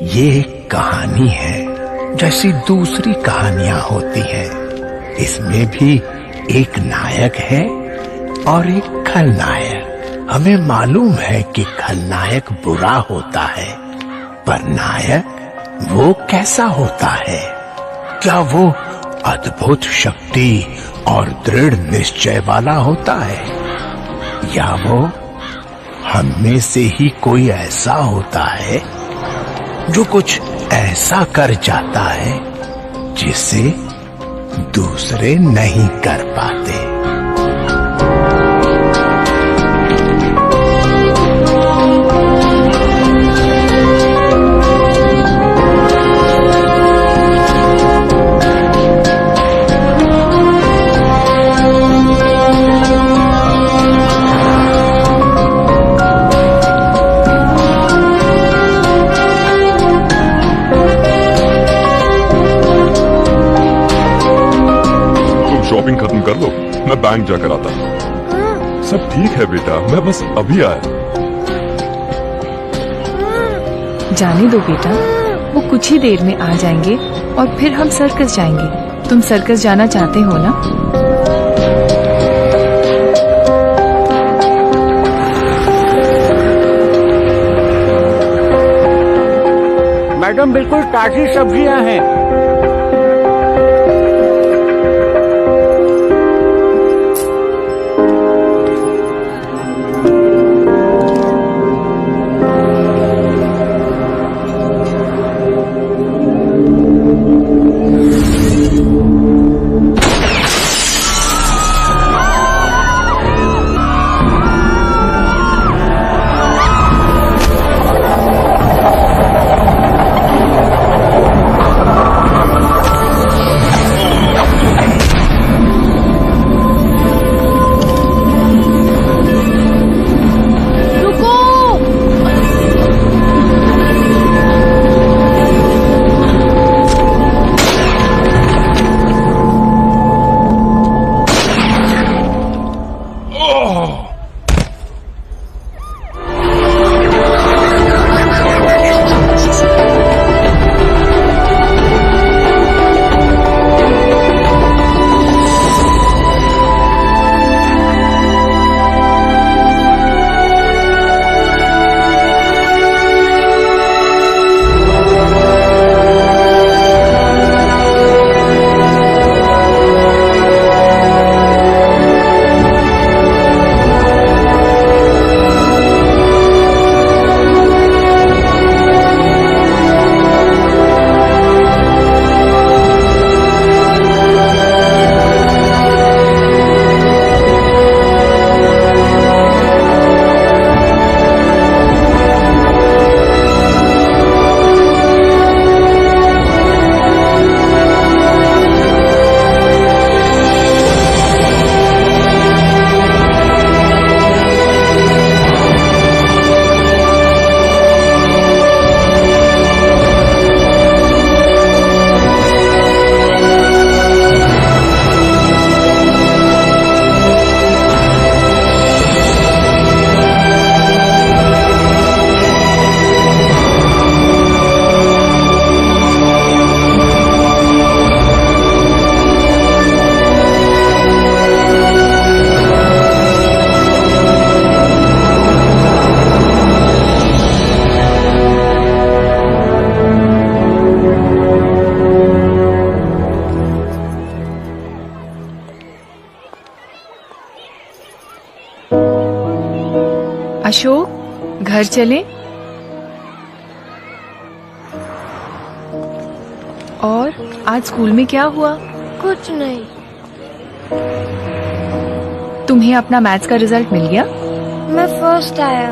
ये एक कहानी है जैसी दूसरी कहानियां होती हैं। इसमें भी एक नायक है और एक खलनायक। हमें मालूम है कि खलनायक बुरा होता है, पर नायक वो कैसा होता है? क्या वो अद्भुत शक्ति और दृढ़ निश्चय वाला होता है, या वो हम में से ही कोई ऐसा होता है जो कुछ ऐसा कर जाता है जिसे दूसरे नहीं कर पाते? शॉपिंग खत्म कर लो, मैं बैंक जाकर आता हूँ। सब ठीक है बेटा, मैं बस अभी आया। जाने दो बेटा, वो कुछ ही देर में आ जाएंगे और फिर हम सर्कस जाएंगे। तुम सर्कस जाना चाहते हो ना? मैडम बिल्कुल ताजी सब्जियां हैं। अशोक, घर चले? और आज स्कूल में क्या हुआ? कुछ नहीं। तुम्हें अपना मैथ्स का रिजल्ट मिल गया? मैं फर्स्ट आया।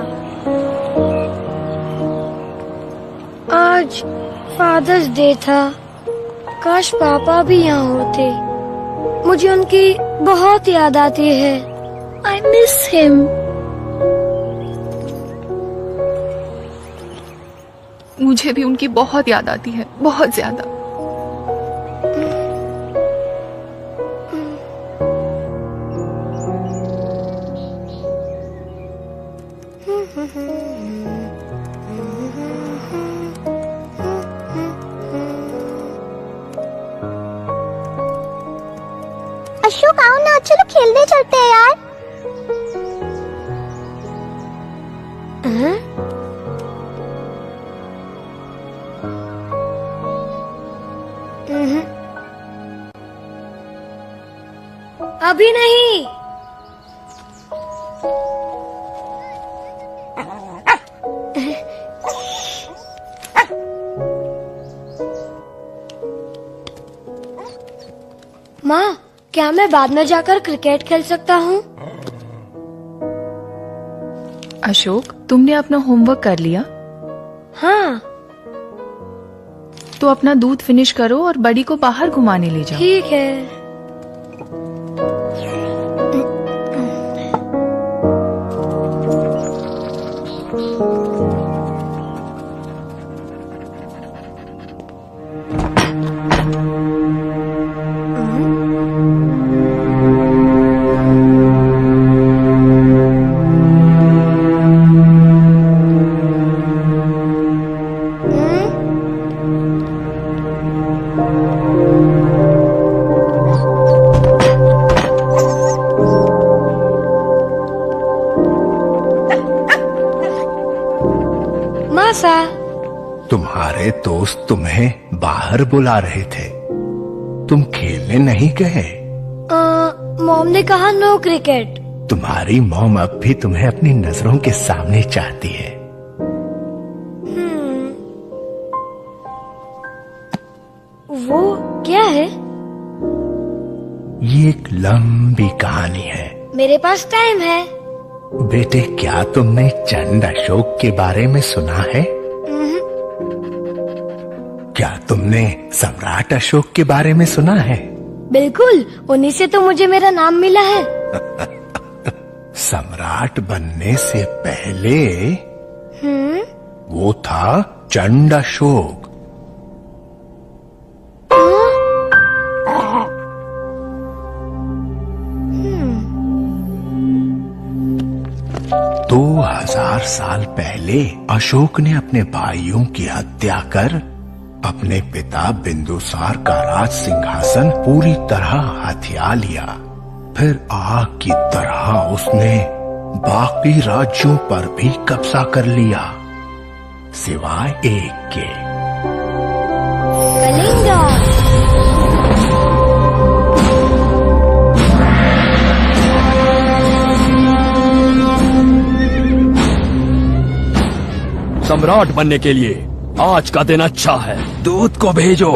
आज फादर्स डे था। काश पापा भी यहाँ होते। मुझे उनकी बहुत याद आती है। I miss him. मुझे भी उनकी बहुत याद आती है, बहुत ज्यादा। अशोक आओ ना, चलो खेलने चलते हैं यार। अभी नहीं। माँ, क्या मैं बाद में जाकर क्रिकेट खेल सकता हूँ? अशोक, तुमने अपना होमवर्क कर लिया? हाँ। तो अपना दूध फिनिश करो और बड़ी को बाहर घुमाने ले जाओ। ठीक है। मासा, तुम्हारे दोस्त तुम्हें बाहर बुला रहे थे, तुम खेलने नहीं गए? मॉम ने कहा नो क्रिकेट। तुम्हारी मॉम अब भी तुम्हें अपनी नजरों के सामने चाहती है। वो क्या है? ये एक लंबी कहानी है। मेरे पास टाइम है। बेटे, क्या तुमने चंड अशोक के बारे में सुना है? क्या तुमने सम्राट अशोक के बारे में सुना है? बिल्कुल, उन्हीं से तो मुझे मेरा नाम मिला है। सम्राट बनने से पहले वो था चंड अशोक। दो 2000 साल पहले अशोक ने अपने भाइयों की हत्या कर अपने पिता बिंदुसार का राज सिंहासन पूरी तरह हथिया लिया। फिर आग की तरह उसने बाकी राज्यों पर भी कब्जा कर लिया, सिवाय एक के। कलिंगा। सम्राट बनने के लिए आज का दिन अच्छा है। दूत को भेजो।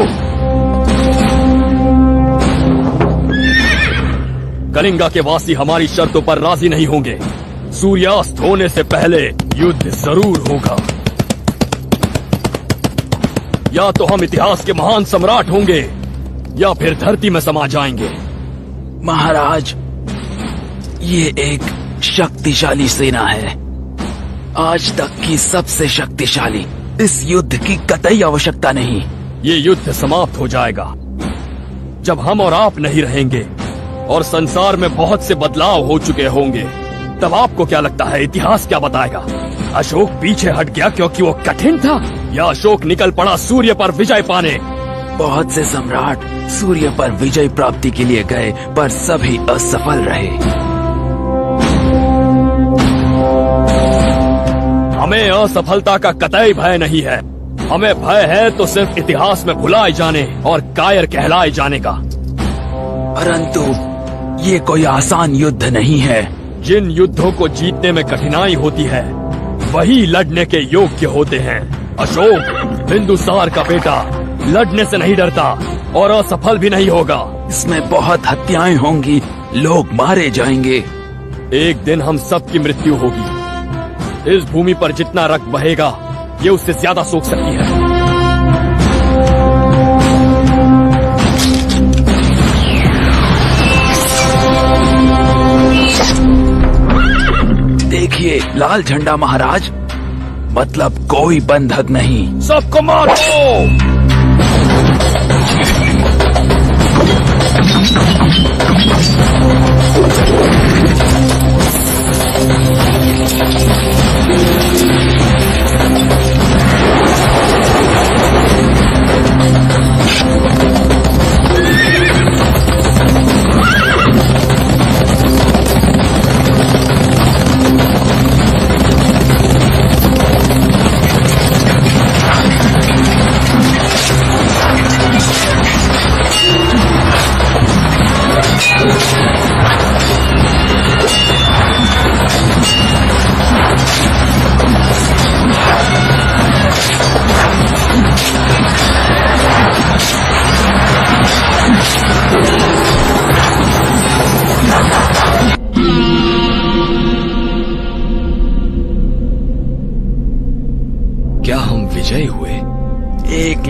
कलिंगा के वासी हमारी शर्तों पर राजी नहीं होंगे। सूर्यास्त होने से पहले युद्ध जरूर होगा। या तो हम इतिहास के महान सम्राट होंगे या फिर धरती में समा जाएंगे। महाराज, ये एक शक्तिशाली सेना है, आज तक की सबसे शक्तिशाली। इस युद्ध की कतई आवश्यकता नहीं। ये युद्ध समाप्त हो जाएगा जब हम और आप नहीं रहेंगे और संसार में बहुत से बदलाव हो चुके होंगे। तब आपको क्या लगता है इतिहास क्या बताएगा? अशोक पीछे हट गया क्योंकि वो कठिन था, या अशोक निकल पड़ा सूर्य पर विजय पाने? बहुत से सम्राट सूर्य पर विजय प्राप्ति के लिए गए, पर सभी असफल रहे। हमें असफलता का कतई भय नहीं है। हमें भय है तो सिर्फ इतिहास में भुलाए जाने और कायर कहलाए जाने का। परंतु ये कोई आसान युद्ध नहीं है। जिन युद्धों को जीतने में कठिनाई होती है वही लड़ने के योग्य होते हैं। अशोक बिंदुसार का बेटा लड़ने से नहीं डरता और असफल भी नहीं होगा। इसमें बहुत हत्याएं होंगी, लोग मारे जाएंगे। एक दिन हम सबकी मृत्यु होगी। इस भूमि पर जितना रक्त बहेगा ये उससे ज्यादा सोख सकती है। देखिए लाल झंडा महाराज, मतलब कोई बंधक नहीं। सबको मारो।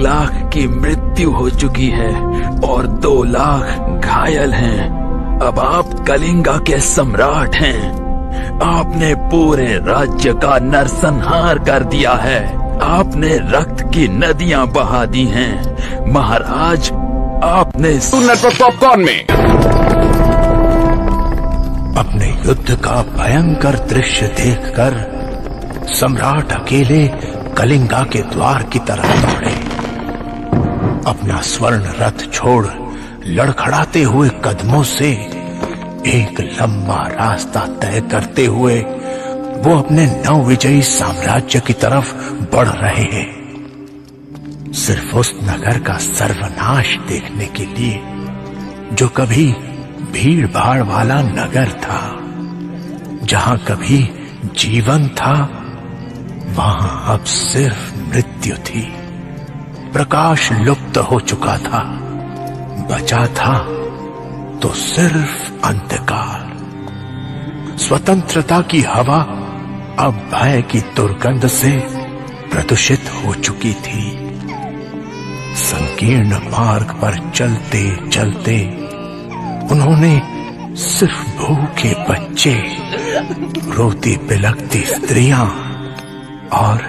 लाख की मृत्यु हो चुकी है और 2 लाख घायल हैं। अब आप कलिंगा के सम्राट हैं। आपने पूरे राज्य का नरसंहार कर दिया है। आपने रक्त की नदियां बहा दी हैं। महाराज, आपने नेटवर्क पॉपकॉर्न में अपने युद्ध का भयंकर दृश्य देखकर सम्राट अकेले कलिंगा के द्वार की तरफ दौड़े। अपना स्वर्ण रथ छोड़ लड़खड़ाते हुए कदमों से एक लंबा रास्ता तय करते हुए वो अपने नवविजयी साम्राज्य की तरफ बढ़ रहे हैं, सिर्फ उस नगर का सर्वनाश देखने के लिए जो कभी भीड़ भाड़ वाला नगर था। जहां कभी जीवन था, वहां अब सिर्फ मृत्यु थी। प्रकाश लुप्त हो चुका था, बचा था तो सिर्फ अंधकार। स्वतंत्रता की हवा अब भय की दुर्गंध से प्रदूषित हो चुकी थी। संकीर्ण मार्ग पर चलते चलते उन्होंने सिर्फ भूखे बच्चे, रोती बिलखती स्त्रियां और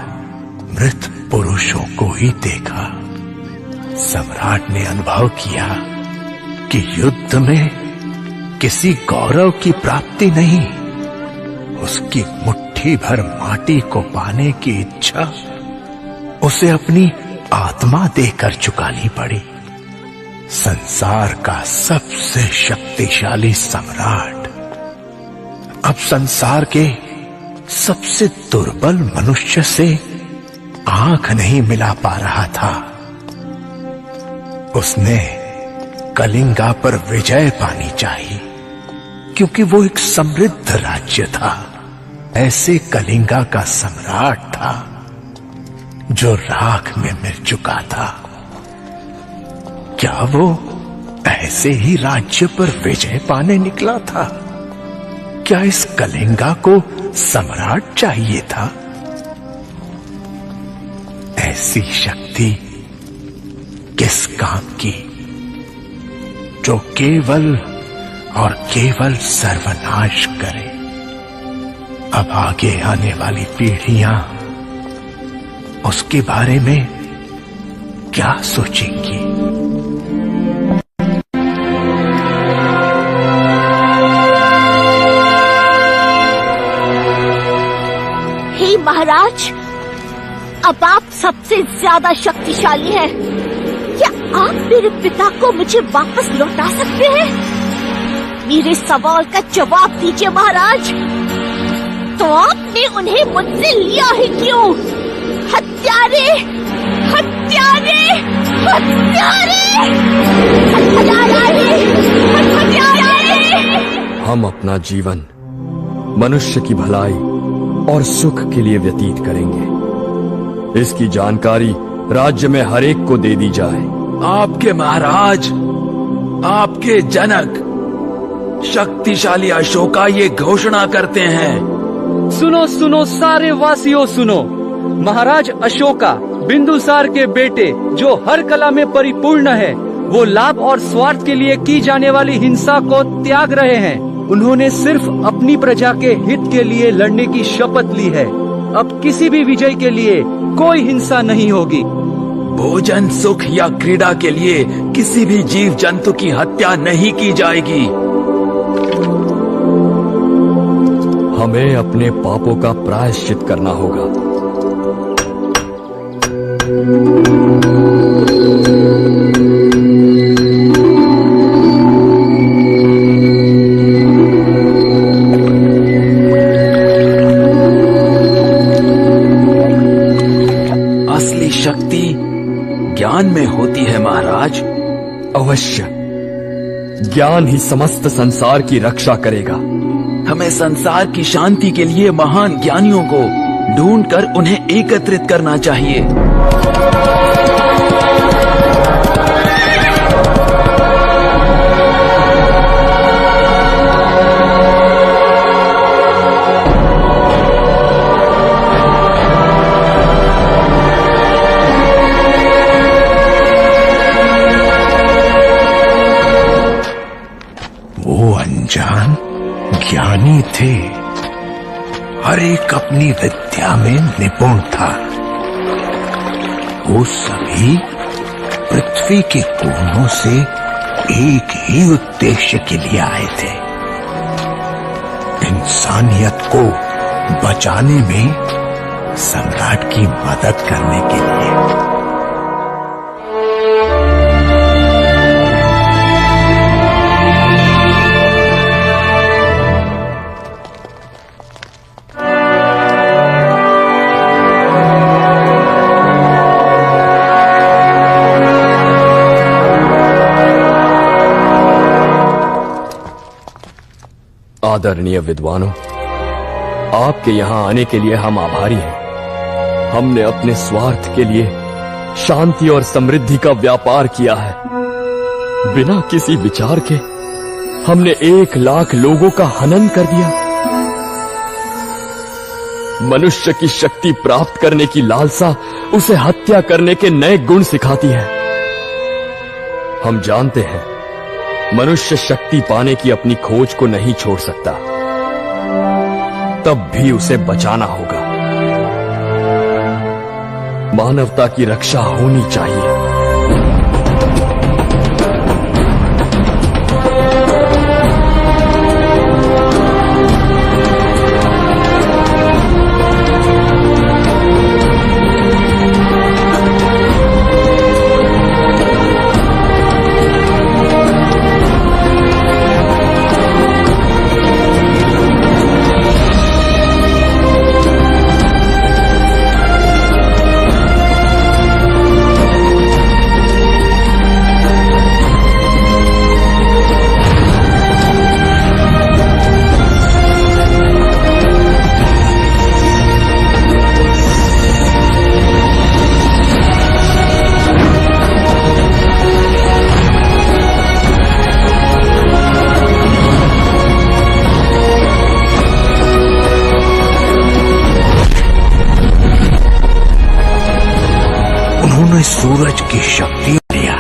मृत पुरुषों को ही देखा। सम्राट ने अनुभव किया कि युद्ध में किसी गौरव की प्राप्ति नहीं, उसकी मुट्ठी भर माटी को पाने की इच्छा उसे अपनी आत्मा देकर चुकानी पड़ी। संसार का सबसे शक्तिशाली सम्राट अब संसार के सबसे दुर्बल मनुष्य से आंख नहीं मिला पा रहा था। उसने कलिंगा पर विजय पानी चाहिए, क्योंकि वो एक समृद्ध राज्य था। ऐसे कलिंगा का सम्राट था जो राख में मिल चुका था। क्या वो ऐसे ही राज्य पर विजय पाने निकला था? क्या इस कलिंगा को सम्राट चाहिए था? ऐसी शक्ति किस काम की, जो केवल और केवल सर्वनाश करे? अब आगे आने वाली पीढ़ियां उसके बारे में क्या सोचेंगी? हे महाराज, अब आप सबसे ज्यादा शक्तिशाली हैं। क्या आप मेरे पिता को मुझे वापस लौटा सकते हैं? मेरे सवाल का जवाब दीजिए महाराज। तो आपने उन्हें मुझसे लिया है क्यों? हत्यारे, हत्यारे, हत्यारे, हत्यारे, हत्यारे। हम अपना जीवन मनुष्य की भलाई और सुख के लिए व्यतीत करेंगे। इसकी जानकारी राज्य में हर एक को दे दी जाए। आपके महाराज, आपके जनक शक्तिशाली अशोका ये घोषणा करते हैं। सुनो सुनो सारे वासियों सुनो। महाराज अशोका बिंदुसार के बेटे, जो हर कला में परिपूर्ण है, वो लाभ और स्वार्थ के लिए की जाने वाली हिंसा को त्याग रहे हैं। उन्होंने सिर्फ अपनी प्रजा के हित के लिए लड़ने की शपथ ली है। अब किसी भी विजय के लिए कोई हिंसा नहीं होगी। भोजन, सुख या क्रीड़ा के लिए किसी भी जीव जंतु की हत्या नहीं की जाएगी। हमें अपने पापों का प्रायश्चित करना होगा। असली शक्ति ज्ञान में होती है महाराज। अवश्य, ज्ञान ही समस्त संसार की रक्षा करेगा। हमें संसार की शांति के लिए महान ज्ञानियों को ढूंढकर उन्हें एकत्रित करना चाहिए। ज्ञानी थे, हर एक अपनी विद्या में निपुण था। वो सभी पृथ्वी के कोनों से एक ही उद्देश्य के लिए आए थे, इंसानियत को बचाने में सम्राट की मदद करने के लिए। आदरणीय विद्वानों, आपके यहां आने के लिए हम आभारी हैं। हमने अपने स्वार्थ के लिए शांति और समृद्धि का व्यापार किया है। बिना किसी विचार के हमने 1,00,000 लोगों का हनन कर दिया। मनुष्य की शक्ति प्राप्त करने की लालसा उसे हत्या करने के नए गुण सिखाती है। हम जानते हैं मनुष्य शक्ति पाने की अपनी खोज को नहीं छोड़ सकता, तब भी उसे बचाना होगा। मानवता की रक्षा होनी चाहिए। सूरज की शक्ति लिया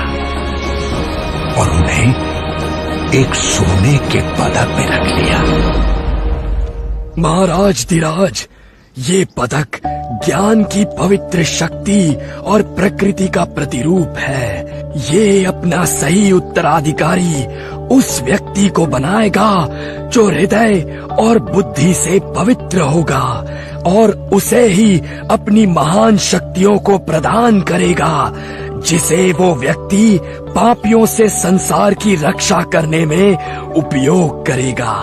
और उन्हें एक सोने के पदक में रख लिया। महाराज धीराज, ये पदक ज्ञान की पवित्र शक्ति और प्रकृति का प्रतिरूप है। ये अपना सही उत्तराधिकारी उस व्यक्ति को बनाएगा जो हृदय और बुद्धि से पवित्र होगा और उसे ही अपनी महान शक्तियों को प्रदान करेगा, जिसे वो व्यक्ति पापियों से संसार की रक्षा करने में उपयोग करेगा।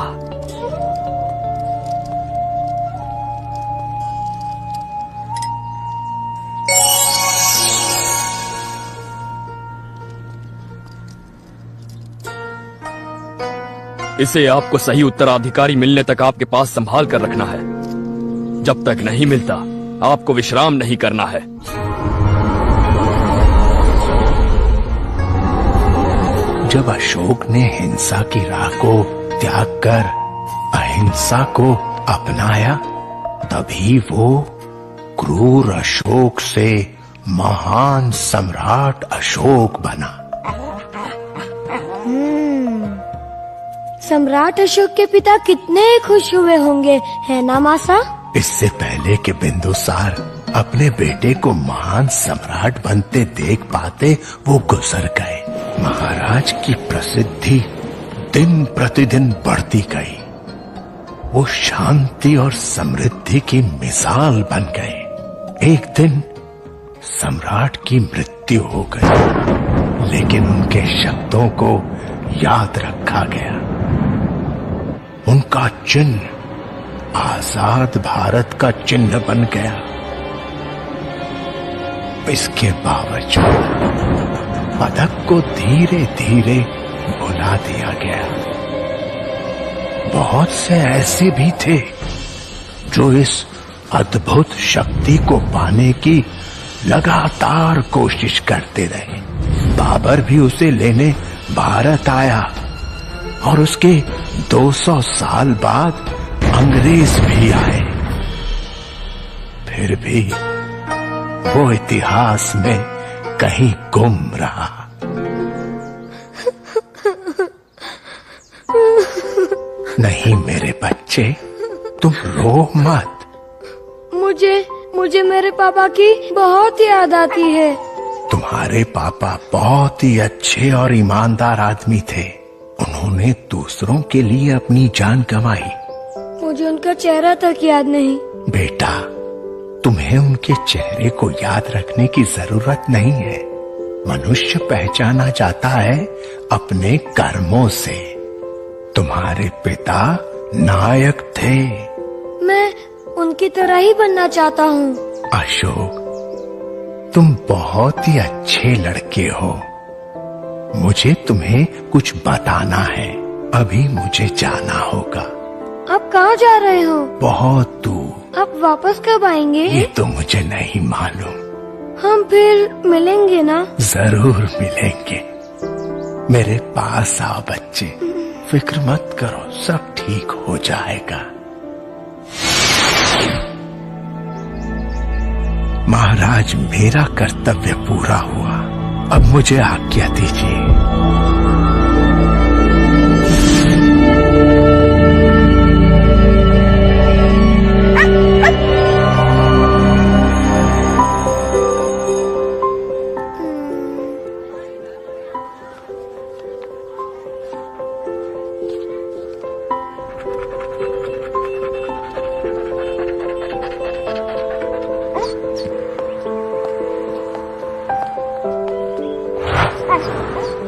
इसे आपको सही उत्तराधिकारी मिलने तक आपके पास संभाल कर रखना है। जब तक नहीं मिलता आपको विश्राम नहीं करना है। जब अशोक ने हिंसा की राह को त्याग कर अहिंसा को अपनाया, तभी वो क्रूर अशोक से महान सम्राट अशोक बना। सम्राट अशोक के पिता कितने खुश हुए होंगे, है ना मासा? इससे पहले कि बिंदुसार अपने बेटे को महान सम्राट बनते देख पाते, वो गुजर गए। महाराज की प्रसिद्धि दिन प्रतिदिन बढ़ती गई। वो शांति और समृद्धि की मिसाल बन गए। एक दिन सम्राट की मृत्यु हो गई, लेकिन उनके शब्दों को याद रखा गया। उनका चिन्ह आजाद भारत का चिन्ह बन गया। इसके बावजूद पदक को धीरे धीरे भुला दिया गया। बहुत से ऐसे भी थे जो इस अद्भुत शक्ति को पाने की लगातार कोशिश करते रहे। बाबर भी उसे लेने भारत आया और उसके 200 साल बाद अंग्रेज भी आए। फिर भी वो इतिहास में कहीं गुम रहा। नहीं मेरे बच्चे, तुम रो मत। मुझे मेरे पापा की बहुत याद आती है। तुम्हारे पापा बहुत ही अच्छे और ईमानदार आदमी थे। उन्होंने दूसरों के लिए अपनी जान गंवाई। मुझे उनका चेहरा तक याद नहीं। बेटा, तुम्हें उनके चेहरे को याद रखने की जरूरत नहीं है। मनुष्य पहचाना जाता है अपने कर्मों से। तुम्हारे पिता नायक थे। मैं उनकी तरह ही बनना चाहता हूँ। अशोक, तुम बहुत ही अच्छे लड़के हो। मुझे तुम्हें कुछ बताना है। अभी मुझे जाना होगा। आप कहाँ जा रहे हो? बहुत दूर। आप वापस कब आएंगे? ये तो मुझे नहीं मालूम। हम फिर मिलेंगे ना? जरूर मिलेंगे। मेरे पास आओ बच्चे, फिक्र मत करो, सब ठीक हो जाएगा। महाराज, मेरा कर्तव्य पूरा हुआ। अब मुझे आज्ञा दीजिए।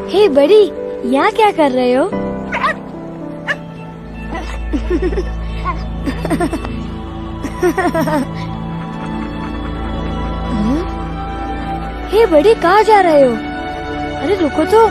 हे बड़ी, यहाँ क्या कर रहे हो? हे बड़ी, कहाँ जा रहे हो? अरे रुको तो।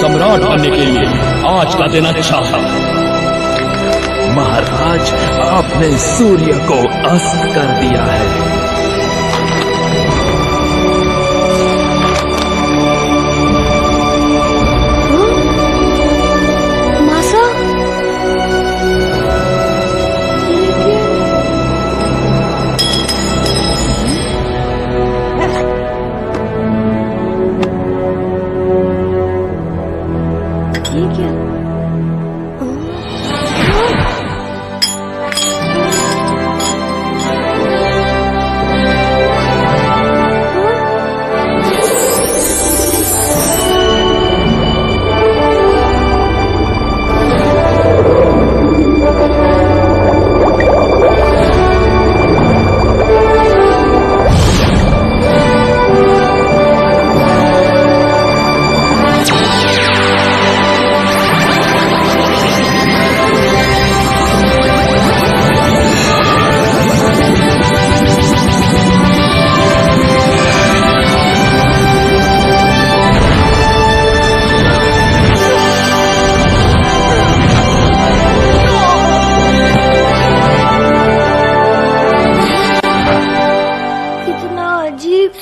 सम्राट बनने के लिए आज का दिन अच्छा है। महाराज, आपने सूर्य को अस्त कर दिया है। मासा? ये क्या?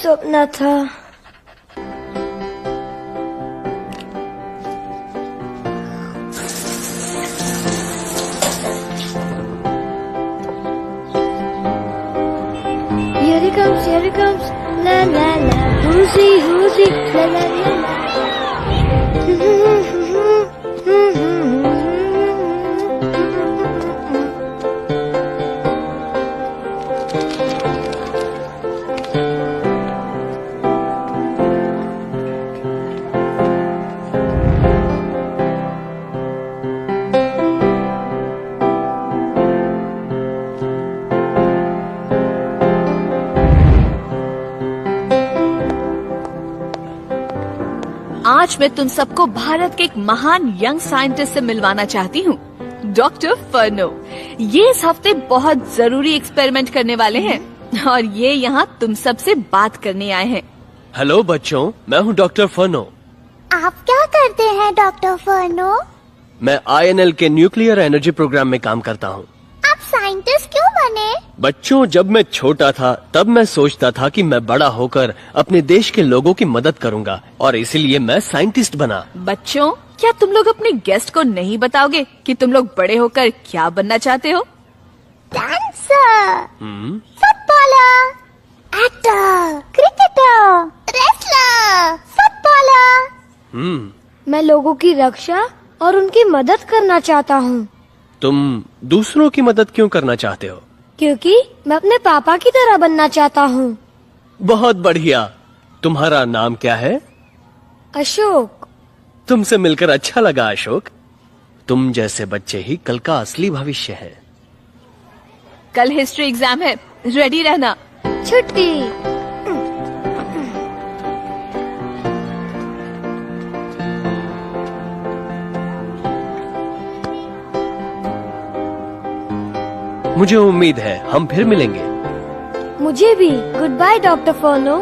सपना था। Here he comes, here he comes. La la la, who's he, la la la la. आज मैं तुम सबको भारत के एक महान यंग साइंटिस्ट से मिलवाना चाहती हूँ, डॉक्टर फर्नो। ये इस हफ्ते बहुत जरूरी एक्सपेरिमेंट करने वाले हैं और ये यहाँ तुम सब से बात करने आए हैं। हेलो बच्चों, मैं हूँ डॉक्टर फर्नो। आप क्या करते हैं डॉक्टर फर्नो? मैं INL के न्यूक्लियर एनर्जी प्रोग्राम में काम करता हूँ। आप साइंटिस्ट क्यों बने? बच्चों, जब मैं छोटा था तब मैं सोचता था कि मैं बड़ा होकर अपने देश के लोगों की मदद करूँगा और इसीलिए मैं साइंटिस्ट बना। बच्चों, क्या तुम लोग अपने गेस्ट को नहीं बताओगे कि तुम लोग बड़े होकर क्या बनना चाहते हो? Dancer, footballer, actor, cricketer, wrestler, footballer. मैं लोगों की रक्षा और उनकी मदद करना चाहता हूँ। तुम दूसरों की मदद क्यों करना चाहते हो? क्योंकि मैं अपने पापा की तरह बनना चाहता हूँ। बहुत बढ़िया। तुम्हारा नाम क्या है? अशोक। तुमसे मिलकर अच्छा लगा अशोक। तुम जैसे बच्चे ही कल का असली भविष्य है। कल हिस्ट्री एग्जाम है, रेडी रहना। छुट्टी। मुझे उम्मीद है हम फिर मिलेंगे। मुझे भी। Goodbye doctor Ferno.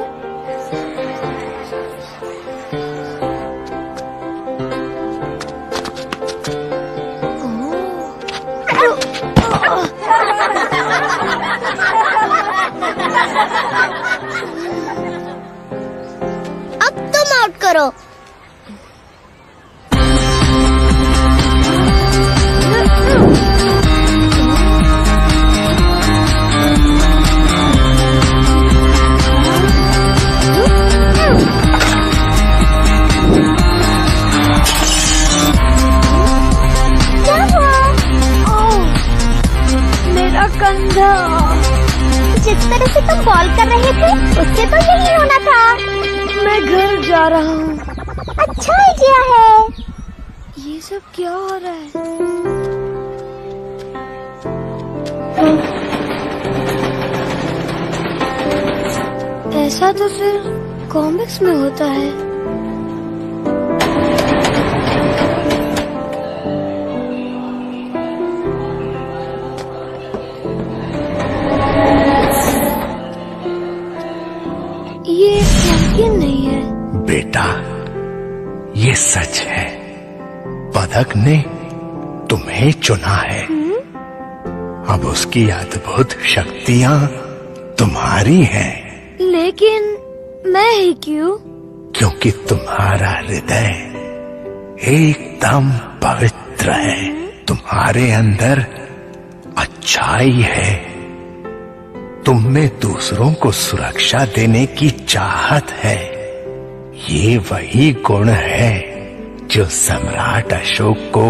अब तुम आउट करो। कंधा। जिस तरह से तुम बॉल कर रहे थे उससे तो यही होना था। मैं घर जा रहा हूँ। अच्छा आइडिया है। ये सब क्या हो रहा है? ऐसा तो सिर्फ कॉमिक्स में होता है। ये मुमकिन नहीं है। बेटा, ये सच है। पदक ने तुम्हें चुना है। अब उसकी अद्भुत शक्तियाँ तुम्हारी हैं। लेकिन मैं ही क्यों? क्योंकि तुम्हारा हृदय एकदम पवित्र है। तुम्हारे अंदर अच्छाई है। तुम में दूसरों को सुरक्षा देने की चाहत है। ये वही गुण है जो सम्राट अशोक को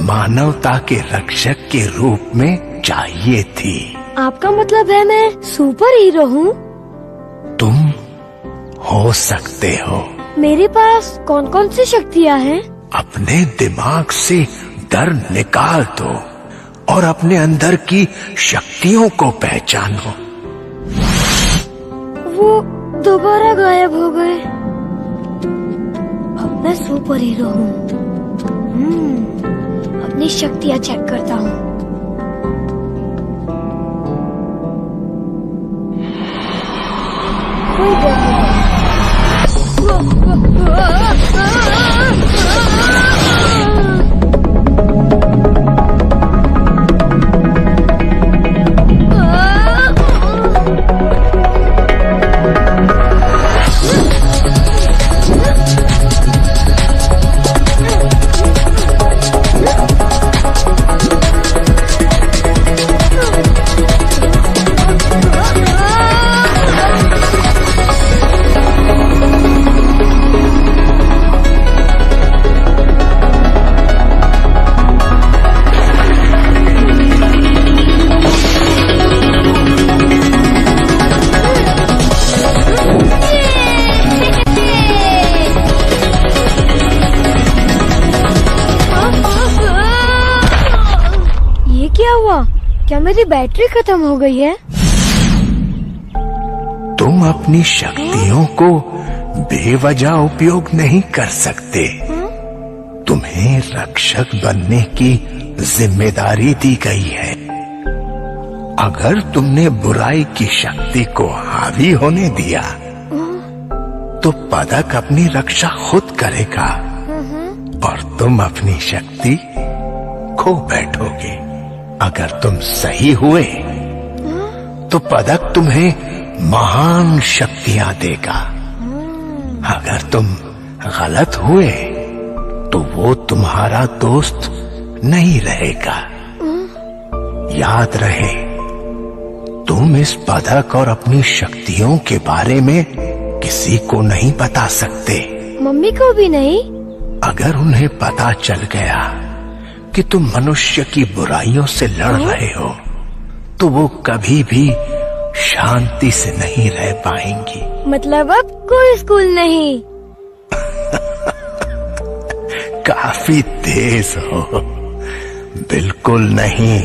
मानवता के रक्षक के रूप में चाहिए थी। आपका मतलब है मैं सुपर हीरो हूँ? तुम हो सकते हो। मेरे पास कौन कौन सी शक्तियाँ हैं? अपने दिमाग से डर निकाल दो और अपने अंदर की शक्तियों को पहचानो। वो दोबारा गायब हो गए। अब मैं सुपर हीरो हूँ। अपनी शक्तियाँ चेक करता हूँ। कोई डर नहीं। क्या मेरी बैटरी खत्म हो गई है? तुम अपनी शक्तियों को बेवजह उपयोग नहीं कर सकते। तुम्हें रक्षक बनने की जिम्मेदारी दी गई है। अगर तुमने बुराई की शक्ति को हावी होने दिया तो पदक अपनी रक्षा खुद करेगा और तुम अपनी शक्ति खो बैठोगे। अगर तुम सही हुए तो पदक तुम्हें महान शक्तियां देगा। अगर तुम गलत हुए तो वो तुम्हारा दोस्त नहीं रहेगा। याद रहे, तुम इस पदक और अपनी शक्तियों के बारे में किसी को नहीं बता सकते। मम्मी को भी नहीं? अगर उन्हें पता चल गया कि तुम मनुष्य की बुराइयों से लड़ रहे हो तो वो कभी भी शांति से नहीं रह पाएंगी। मतलब अब कोई स्कूल नहीं? काफी तेज हो। बिल्कुल नहीं।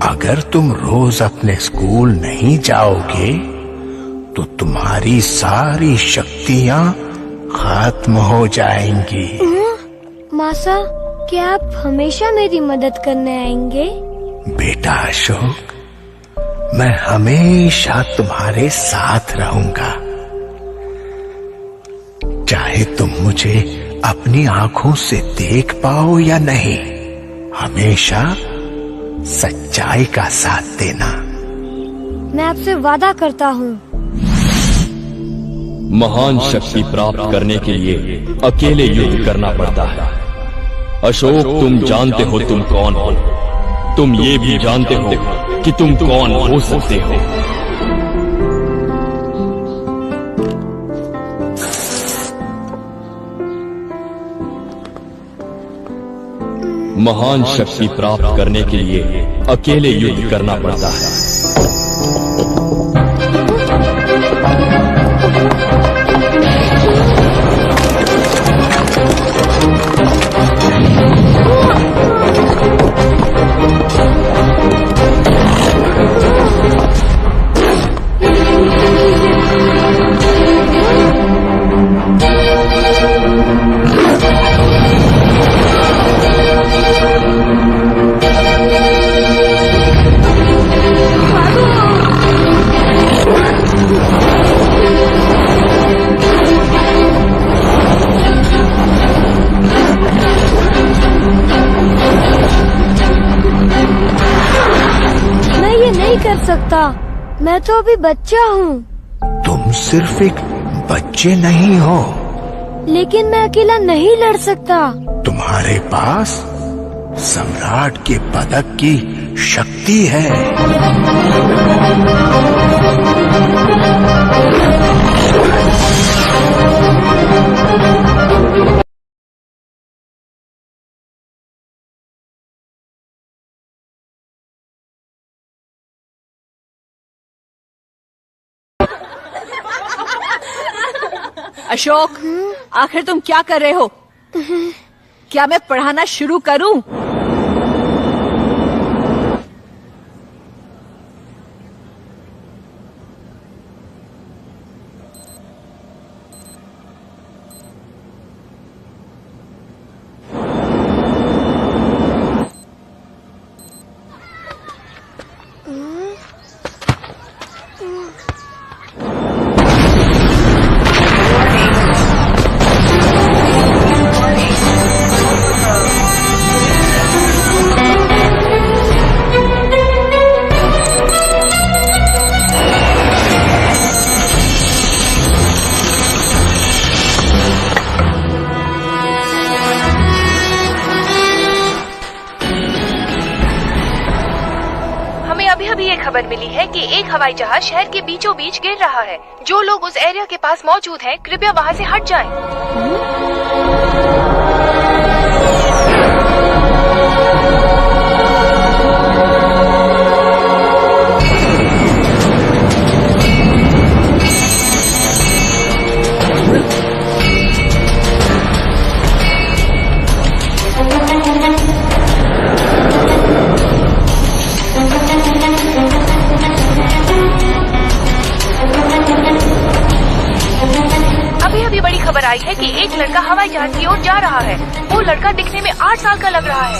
अगर तुम रोज अपने स्कूल नहीं जाओगे तो तुम्हारी सारी शक्तियां खत्म हो जाएंगी। मासा, क्या आप हमेशा मेरी मदद करने आएंगे? बेटा अशोक, मैं हमेशा तुम्हारे साथ रहूंगा। चाहे तुम मुझे अपनी आंखों से देख पाओ या नहीं, हमेशा सच्चाई का साथ देना। मैं आपसे वादा करता हूँ। महान शक्ति प्राप्त करने के लिए अकेले युद्ध करना पड़ता है। अशोक, तुम जानते हो तुम कौन हो। तुम ये भी जानते हो कि तुम कौन हो सकते हो। महान शक्ति प्राप्त करने के लिए अकेले युद्ध करना पड़ता है। सकता, मैं तो अभी बच्चा हूँ। तुम सिर्फ एक बच्चे नहीं हो। लेकिन मैं अकेला नहीं लड़ सकता। तुम्हारे पास सम्राट के पदक की शक्ति है। अशोक, आखिर तुम क्या कर रहे हो? क्या मैं पढ़ाना शुरू करूं? अभी ये खबर मिली है कि एक हवाई जहाज शहर के बीचों बीच गिर रहा है। जो लोग उस एरिया के पास मौजूद हैं, कृपया वहां से हट जाएं। आई है कि एक लड़का हवाई जहाज की ओर जा रहा है। वो लड़का दिखने में 8 साल का लग रहा है।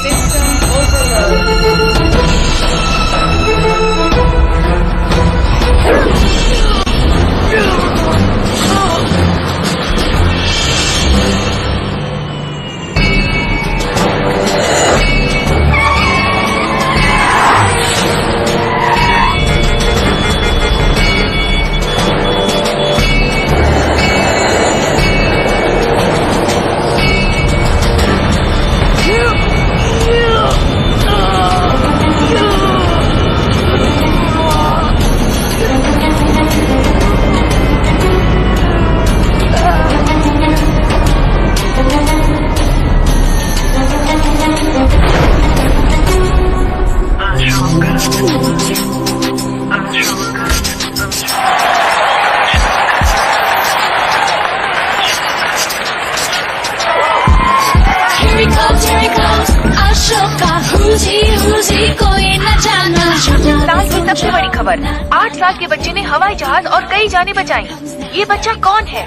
साल की सबसे बड़ी खबर, 8 साल के बच्चे ने हवाई जहाज और कई जानें बचाई। ये बच्चा कौन है?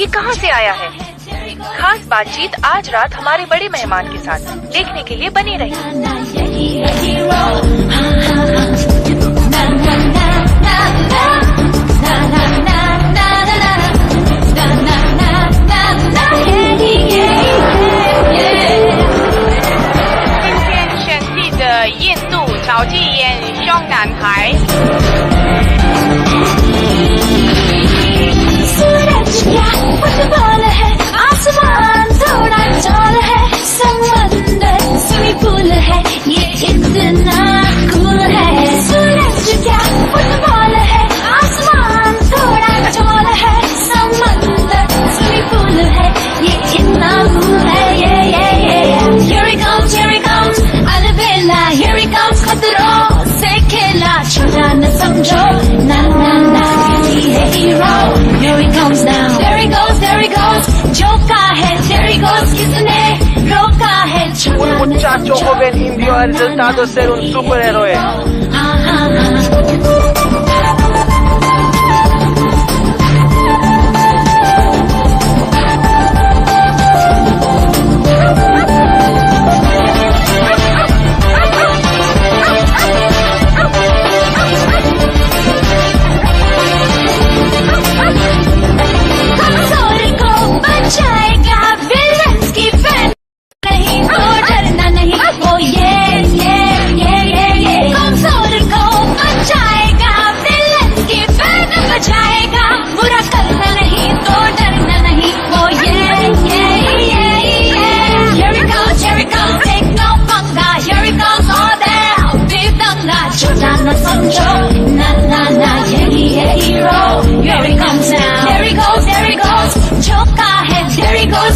ये कहाँ से आया है? खास बातचीत आज रात हमारे बड़े मेहमान के साथ। देखने के लिए बने रहिए। सूरज क्या फुटबॉल है, आसमान थोड़ा जल है, समंदर स्विमिंग पूल है, ये इतना कूल है। सूरज क्या फुटबॉल है, आसमान थोड़ा जल है, समंदर स्विमिंग पूल है, ये इतना कूल है। Here he comes, Albela, here he comes, खतरों से खेला, छोटा न समझो, ना ना ना, यही है hero. Here he comes now, there he goes, जोका है, there he goes, किसने रोका है, छोटा Un muchacho joven indio ha resultado ser un superhéroe.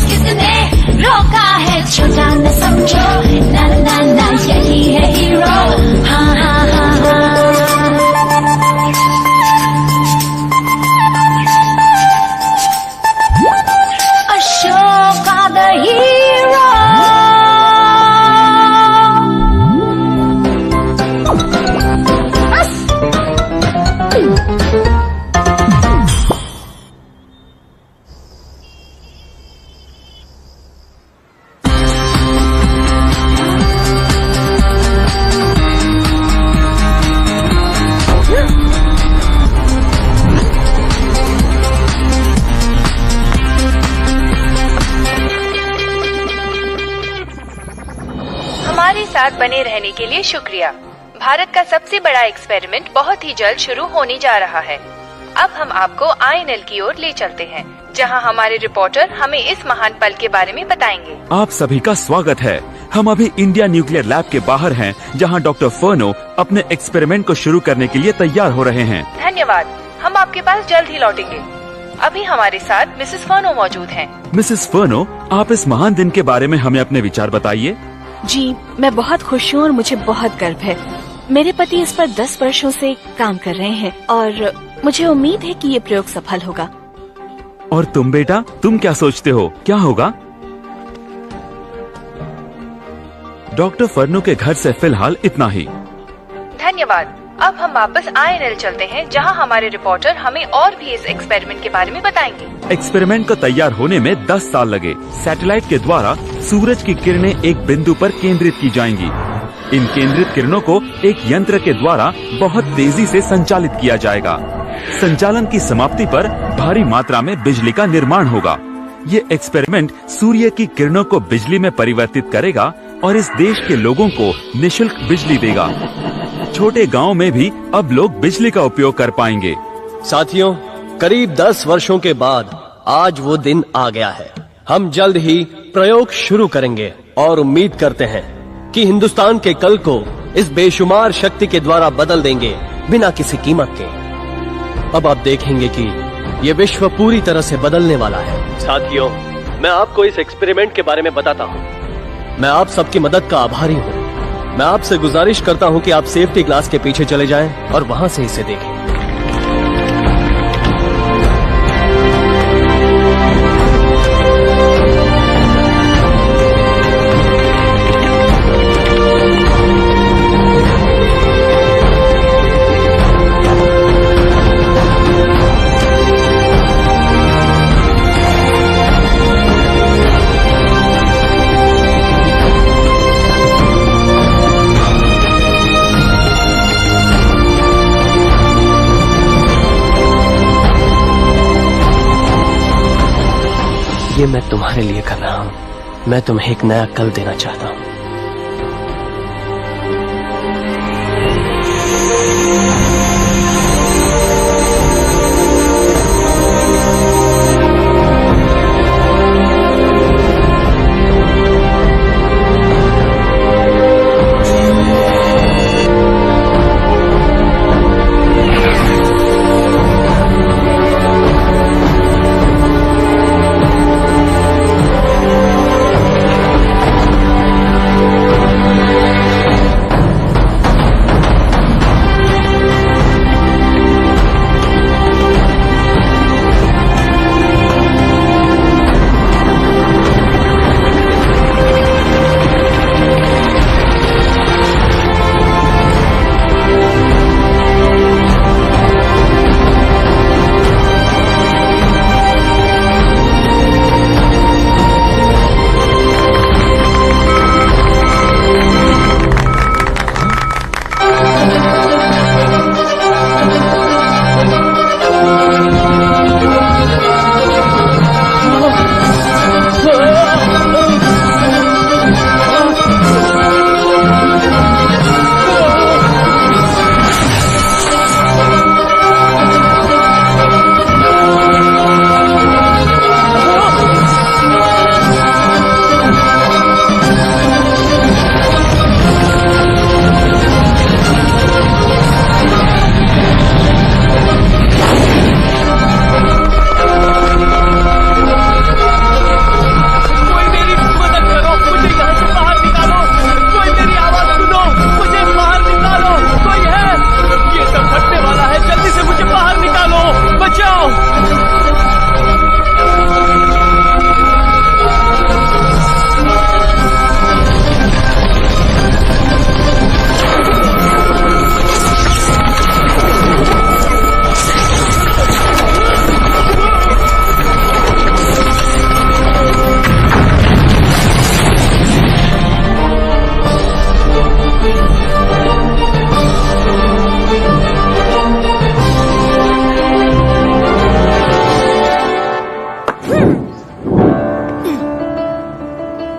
किसने रोका है, छोटा न समझो, ना ना ना, यही है हीरो। हाँ हाँ हाँ हाँ। Ashoka the hero. हमारे साथ बने रहने के लिए शुक्रिया। भारत का सबसे बड़ा एक्सपेरिमेंट बहुत ही जल्द शुरू होने जा रहा है। अब हम आपको INL की ओर ले चलते हैं, जहां हमारे रिपोर्टर हमें इस महान पल के बारे में बताएंगे। आप सभी का स्वागत है। हम अभी इंडिया न्यूक्लियर लैब के बाहर हैं, जहां डॉक्टर फर्नो अपने एक्सपेरिमेंट को शुरू करने के लिए तैयार हो रहे हैं। धन्यवाद, हम आपके पास जल्द ही लौटेंगे। अभी हमारे साथ मिसेस फर्नो मौजूद हैं। मिसेस फर्नो, आप इस महान दिन के बारे में हमें अपने विचार बताइए। जी, मैं बहुत खुश हूँ और मुझे बहुत गर्व है। मेरे पति इस पर 10 वर्षों से काम कर रहे हैं और मुझे उम्मीद है कि ये प्रयोग सफल होगा। और तुम बेटा, तुम क्या सोचते हो, क्या होगा? डॉक्टर फर्नो के घर से फिलहाल इतना ही। धन्यवाद। अब हम वापस INL चलते हैं, जहां हमारे रिपोर्टर हमें और भी इस एक्सपेरिमेंट के बारे में बताएंगे। एक्सपेरिमेंट को तैयार होने में 10 साल लगे। सैटेलाइट के द्वारा सूरज की किरणें एक बिंदु पर केंद्रित की जाएंगी। इन केंद्रित किरणों को एक यंत्र के द्वारा बहुत तेजी से संचालित किया जाएगा। संचालन की समाप्ति पर भारी मात्रा में बिजली का निर्माण होगा। ये एक्सपेरिमेंट सूर्य की किरणों को बिजली में परिवर्तित करेगा और इस देश के लोगों को निशुल्क बिजली देगा। छोटे गांव में भी अब लोग बिजली का उपयोग कर पाएंगे। साथियों, करीब 10 वर्षों के बाद आज वो दिन आ गया है। हम जल्द ही प्रयोग शुरू करेंगे और उम्मीद करते हैं कि हिंदुस्तान के कल को इस बेशुमार शक्ति के द्वारा बदल देंगे, बिना किसी कीमत के। अब आप देखेंगे कि ये विश्व पूरी तरह से बदलने वाला है। साथियों, मैं आपको इस एक्सपेरिमेंट के बारे में बताता हूँ। मैं आप सबकी मदद का आभारी हूँ। मैं आपसे गुजारिश करता हूँ कि आप सेफ्टी ग्लास के पीछे चले जाएं और वहां से इसे देखें। ये मैं तुम्हारे लिए कर रहा हूँ। मैं तुम्हें एक नया कल देना चाहता हूँ।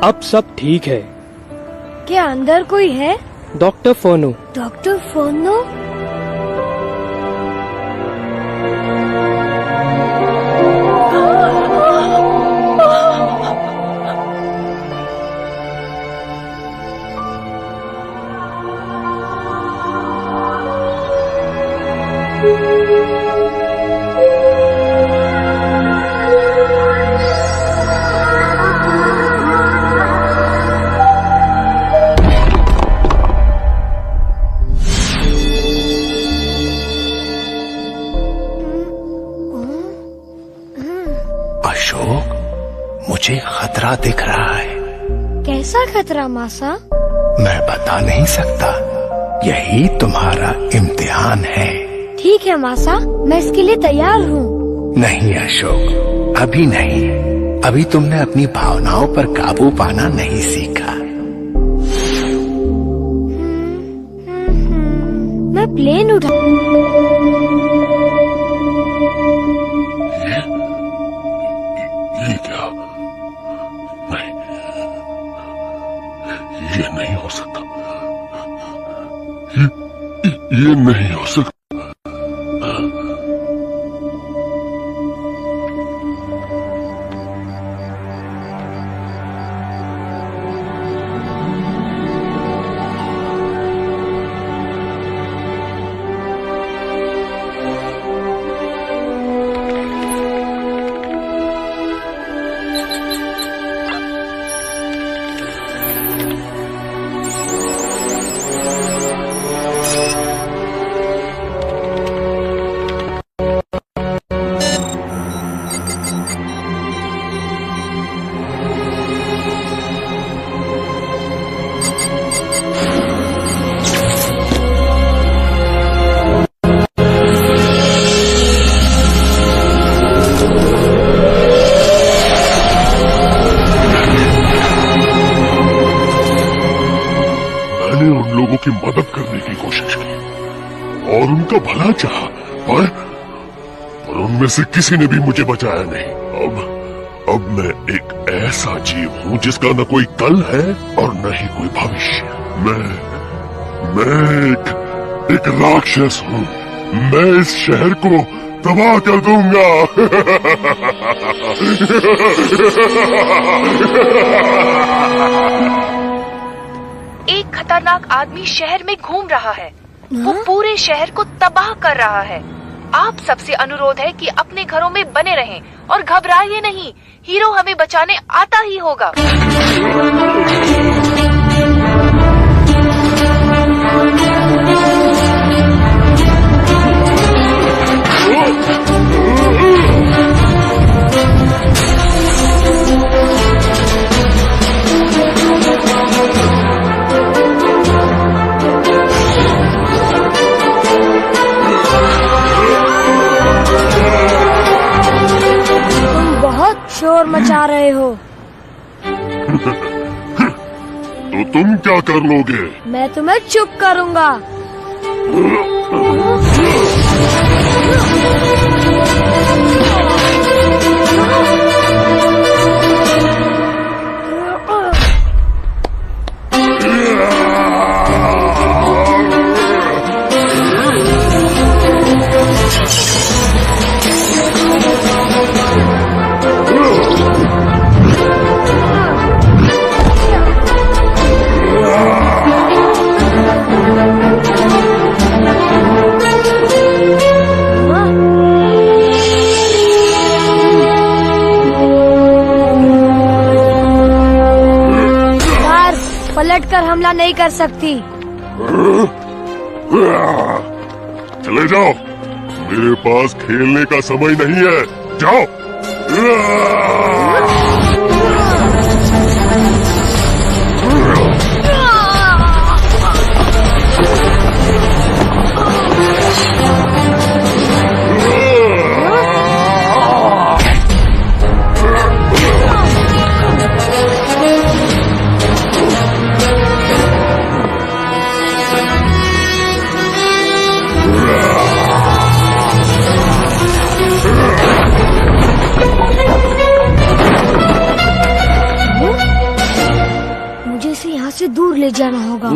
अब सब ठीक है। क्या अंदर कोई है? डॉक्टर फोनो। डॉक्टर फोनो? मुझे खतरा दिख रहा है। कैसा खतरा मासा? मैं बता नहीं सकता, यही तुम्हारा इम्तिहान है। ठीक है मासा, मैं इसके लिए तैयार हूँ। नहीं अशोक, अभी नहीं। अभी तुमने अपनी भावनाओं पर काबू पाना नहीं सीखा। मैं प्लेन उठा। ये क्या? नहीं, ये नहीं हो सकता। ये नहीं हो सकता। उन लोगों की मदद करने की कोशिश की और उनका भला चाहा, पर उनमें से किसी ने भी मुझे बचाया नहीं। अब मैं एक ऐसा जीव हूँ जिसका न कोई कल है और न ही कोई भविष्य। मैं एक राक्षस हूँ। मैं इस शहर को तबाह कर दूंगा। एक खतरनाक आदमी शहर में घूम रहा है। वो पूरे शहर को तबाह कर रहा है। आप सबसे अनुरोध है कि अपने घरों में बने रहें और घबराइए नहीं। हीरो हमें बचाने आता ही होगा। शोर मचा रहे हो। तो तुम क्या कर लोगे? मैं तुम्हें चुप करूंगा। पलटकर हमला नहीं कर सकती। चले जाओ, मेरे पास खेलने का समय नहीं है। जाओ। से दूर ले जाना होगा।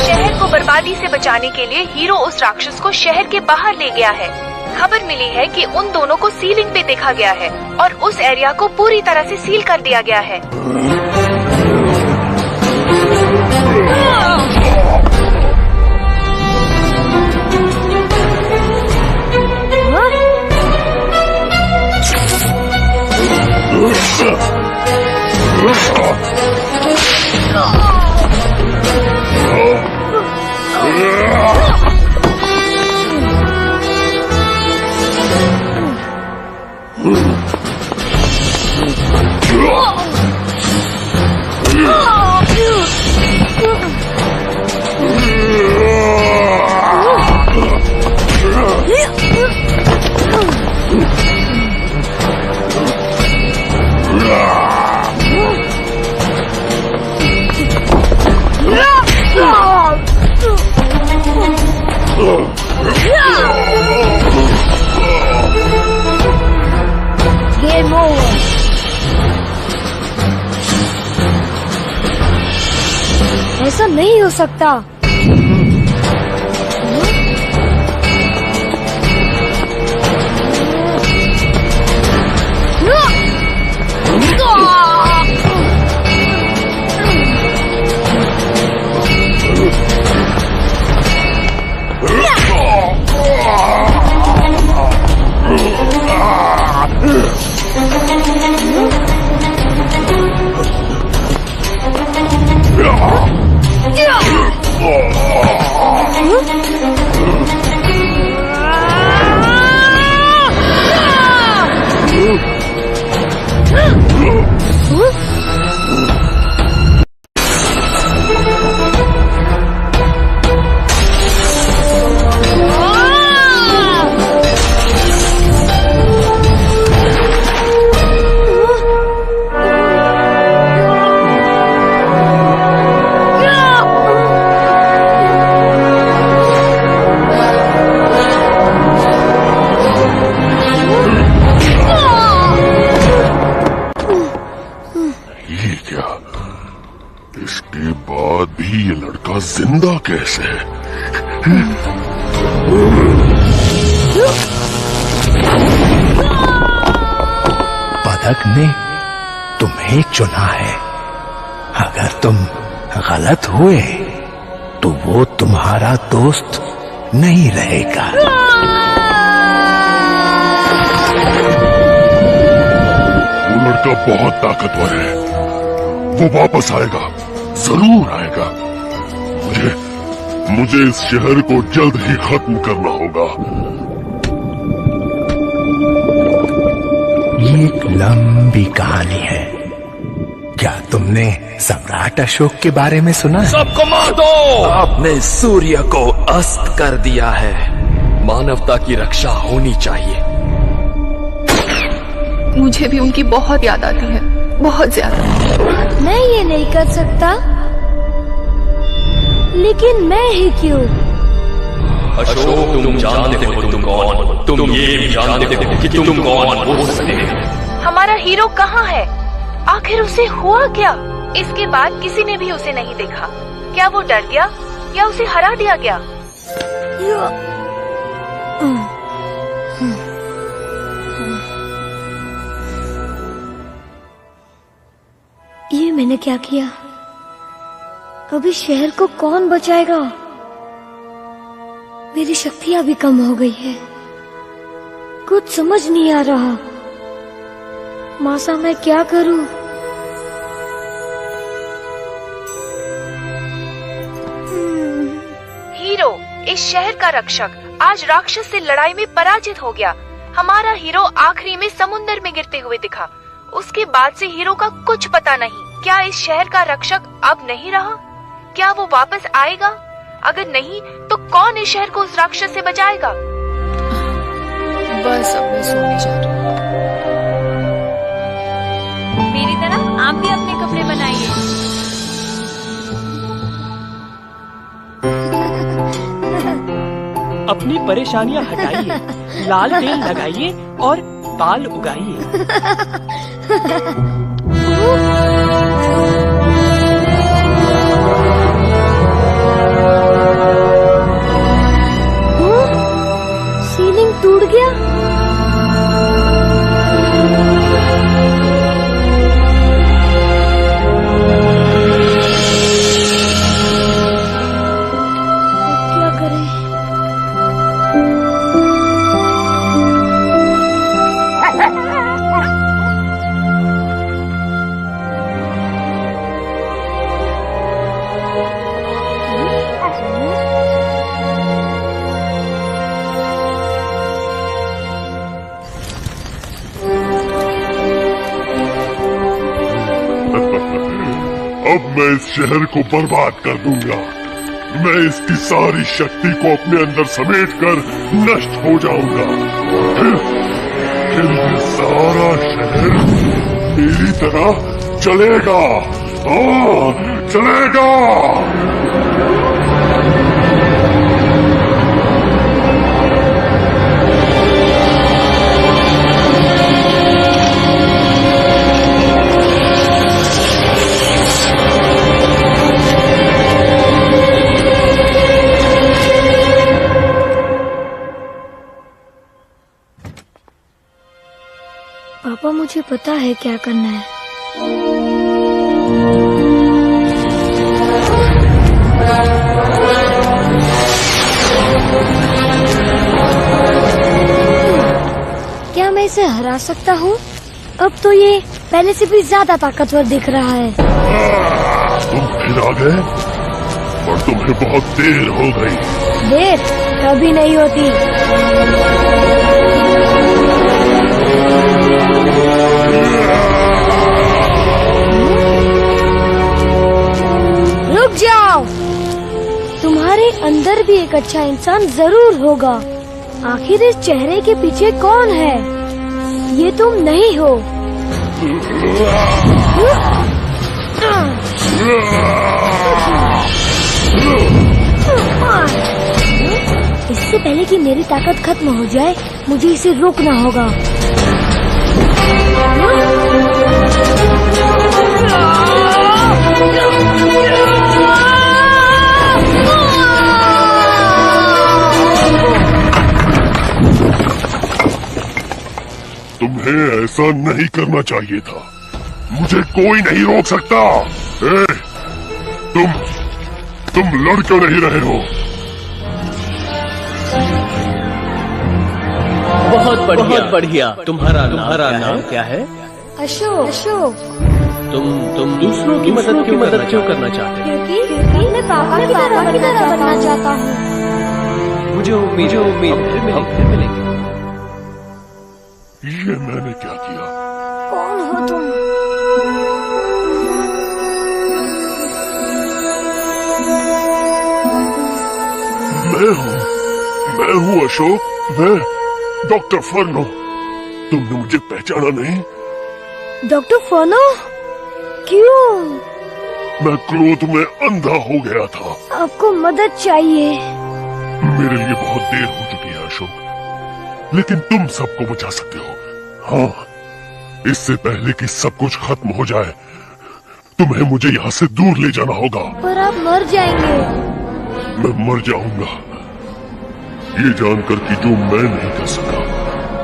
शहर को बर्बादी से बचाने के लिए हीरो उस राक्षस को शहर के बाहर ले गया है। खबर मिली है कि उन दोनों को सीलिंग पे देखा गया है और उस एरिया को पूरी तरह से सील कर दिया गया है। Game over. ऐसा नहीं हो सकता। इसके बाद भी ये लड़का जिंदा कैसे है? पदक ने तुम्हें चुना है। अगर तुम गलत हुए तो वो तुम्हारा दोस्त नहीं रहेगा। वो लड़का बहुत ताकतवर है, वो वापस आएगा, जरूर आएगा। मुझे इस शहर को जल्द ही खत्म करना होगा। ये एक लंबी कहानी है। क्या तुमने सम्राट अशोक के बारे में सुना है? सबको मार दो! आपने सूर्य को अस्त कर दिया है। मानवता की रक्षा होनी चाहिए। मुझे भी उनकी बहुत याद आती है, बहुत ज्यादा। मैं ये नहीं कर सकता, लेकिन मैं ही क्यों? अशोक, तुम जानते हो तुम कौन? तुम ये भी जानते हो कि तुम कौन हो सकते हो? हमारा हीरो कहाँ है? आखिर उसे हुआ क्या? इसके बाद किसी ने भी उसे नहीं देखा। क्या वो डर गया या उसे हरा दिया गया? ये मैंने क्या किया? अभी शहर को कौन बचाएगा? मेरी शक्तियां भी कम हो गई है। कुछ समझ नहीं आ रहा। मासा, मैं क्या करूं? हीरो, इस शहर का रक्षक, आज राक्षस से लड़ाई में पराजित हो गया। हमारा हीरो आखिरी में समुद्र में गिरते हुए दिखा। उसके बाद से हीरो का कुछ पता नहीं। क्या इस शहर का रक्षक अब नहीं रहा? क्या वो वापस आएगा? अगर नहीं तो कौन इस शहर को उस राक्षस से बचाएगा? बस अब मैं सोने जा रही हूँ। मेरी तरह आप भी अपने कपड़े बनाइए। अपनी परेशानियां हटाइए, लाल तेल लगाइए और बाल उगाइए। सीलिंग टूट गया। क्या करें? अब मैं इस शहर को बर्बाद कर दूंगा। मैं इसकी सारी शक्ति को अपने अंदर समेट कर नष्ट हो जाऊंगा। फिर ये सारा शहर मेरी तरह चलेगा। हाँ, चलेगा। पापा, मुझे पता है क्या करना है। क्या मैं इसे हरा सकता हूँ? अब तो ये पहले से भी ज्यादा ताकतवर दिख रहा है। तुम फिर आ गए और तुम्हें बहुत देर हो गई। देर कभी नहीं होती। रुक जाओ। तुम्हारे अंदर भी एक अच्छा इंसान जरूर होगा। आखिर इस चेहरे के पीछे कौन है? ये तुम नहीं हो। इससे पहले कि मेरी ताकत खत्म हो जाए, मुझे इसे रोकना होगा। तुम्हें ऐसा नहीं करना चाहिए था। मुझे कोई नहीं रोक सकता। तुम लड़ क्यों नहीं रहे हो? बहुत बढ़िया। तुम्हारा नाम क्या है? अशोक। अशोक। तुम दूसरों की मदद क्यों करना चाहते हो? क्योंकि मैं पापा की तरह बनना चाहता हूँ। मुझे उम्मीद हम फिर मिलेंगे। ये मैंने क्या किया? कौन हो तुम? मैं हूँ अशोक। मैं डॉक्टर फर्नो। तुमने मुझे पहचाना नहीं? डॉक्टर फर्नो? क्यों? मैं क्रोध में अंधा हो गया था। आपको मदद चाहिए। मेरे लिए बहुत देर हो चुकी है अशोक, लेकिन तुम सबको बचा सकते हो। हाँ, इससे पहले कि सब कुछ खत्म हो जाए, तुम्हें मुझे यहाँ से दूर ले जाना होगा। पर आप मर जाएंगे। मैं मर जाऊंगा, ये जानकर कि जो मैं नहीं कर सका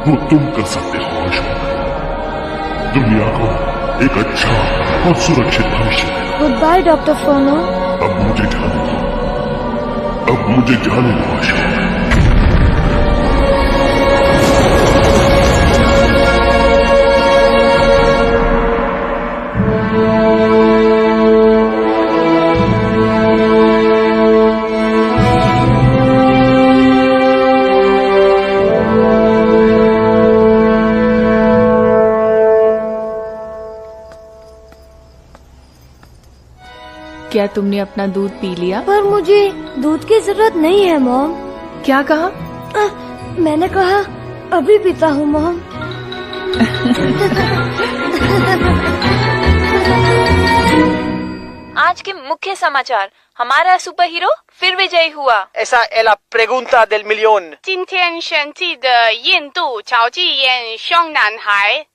वो तुम कर सकते हो अशोक। दुनिया को एक अच्छा और सुरक्षित भविष्य देना। Goodbye doctor Ferno. अब मुझे जाने दो अशोक। क्या तुमने अपना दूध पी लिया? पर मुझे दूध की जरूरत नहीं है मॉम। क्या कहा? मैंने कहा अभी पीता हूँ मॉम। आज के मुख्य समाचार। हमारा सुपर हीरो फिर विजयी हुआ। Esa es la pregunta del millón. 今天审计的印度乔继燕双男孩。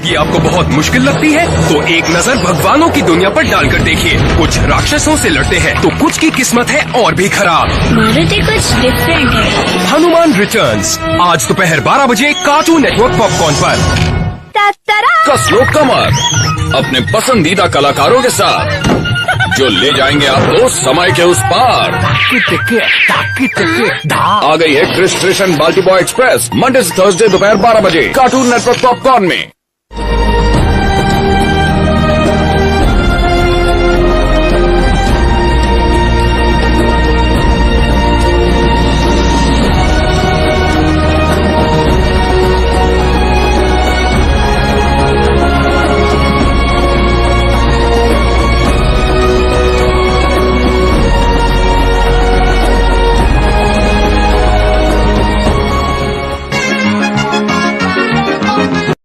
जिंदगी आपको बहुत मुश्किल लगती है तो एक नजर भगवानों की दुनिया पर डालकर देखिए। कुछ राक्षसों से लड़ते हैं तो कुछ की किस्मत है और भी खराब। मारुति कुछ डिफरेंट है। हनुमान रिटर्न्स आज दोपहर 12 बजे कार्टून नेटवर्क पॉपकॉर्न पर। कस लो कमर अपने पसंदीदा कलाकारों के साथ जो ले जाएंगे आपको समय के उस पार। आ गई है क्रिश ट्रिश एंड बाल्टी बॉय एक्सप्रेस मंडे से थर्सडे दोपहर 12 बजे कार्टून नेटवर्क पॉपकॉर्न में।